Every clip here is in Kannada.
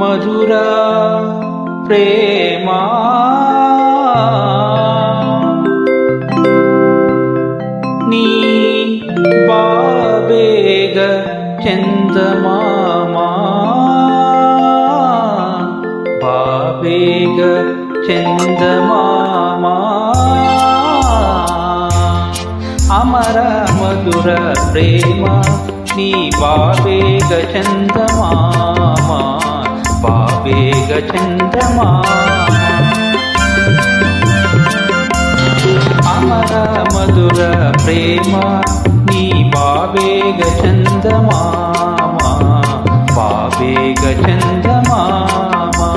మధుర ప్రేమ నీ బాబేగ చందమామా బాబేగ చందమామా అమర మధుర ప్రేమ నీ బాబేగ చందమామా బాబేగ చందమామా అమర మధుర ప్రేమ నీ బాబేగ చందమామా బాబేగ చందమామా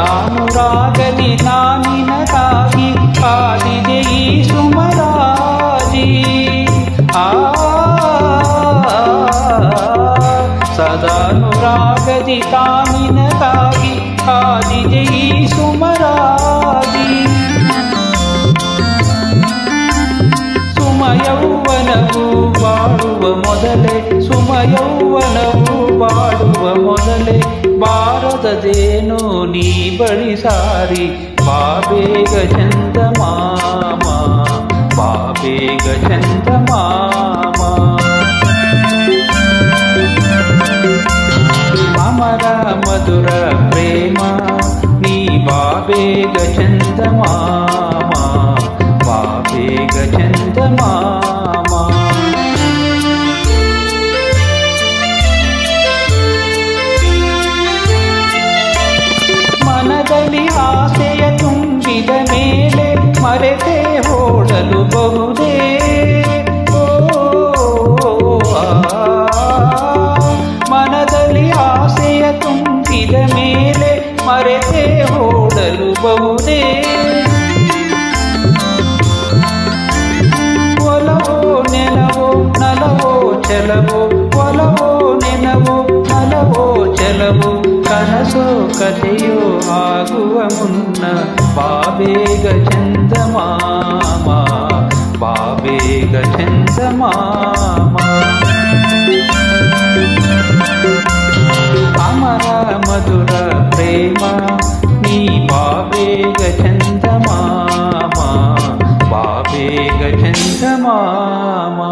ಸದಾನುರಾಗದಿ ನಾನಿನಗಾಗಿ ಕಾದಿದೆ ಈ ಸುಮರಾಜಿ ಸದಾನುರಾಗದಿ ತಾನಿನಗಾಗಿ ಕಾದಿದೆ ಈ ಸುಮರಾಜಿ ಸುಮಯೌವನವು ಬಾಳುವ ಮೊದಲೇ ಸುಮಯೌವನವು ಬಾಳುವ ಮೊದಲೇ ಬಾರದದೇನೋ ನೀ ಬಳಿ ಸಾರಿ ಬಾಬೇಗ ಚಂದಮಾಮಾ ಬಾಬೇಗ ಚಂದಮಾಮಾ ಅಮರ ಮಧುರ ಪ್ರೇಮ ನೀ ಬಾಬೇಗ ಚಂದಮಾಮಾ ಬಾಬೇಗ ಚಂದಮಾಮಾ ಮನದಲ್ಲಿ ಆಸೆಯ ತುಂಬಿದ ಮೇಲೆ ಮರೆತೇ ಓಡಲು ಬಹುದೇ ಮನದಲ್ಲಿ ಆಸೆಯ ತುಂಬಿದ ಮೇಲೆ ಮರೆತೇ ಓಡಲು ಬಹುದೇ ಒಲವೋ ನೆಲವೋ ನಲವೋ ಚಲವೋ ಒಲವೋ ನೆನವೋ ನಲವೋ ಚಲವೋ ಕನಸೋ ಕಥೆಯೋ ಆಗುವ ಮುನ್ನ ಬಾಬೇಗ ಚಂದಮಾಮಾ ಬಾಬೇಗ ಚಂದಮಾಮಾ ಅಮರ ಮಧುರ ಪ್ರೇಮ ನೀ ಬಾಬೇಗ ಚಂದಮಾಮಾ ಬಾಬೇಗ ಚಂದಮಾಮಾ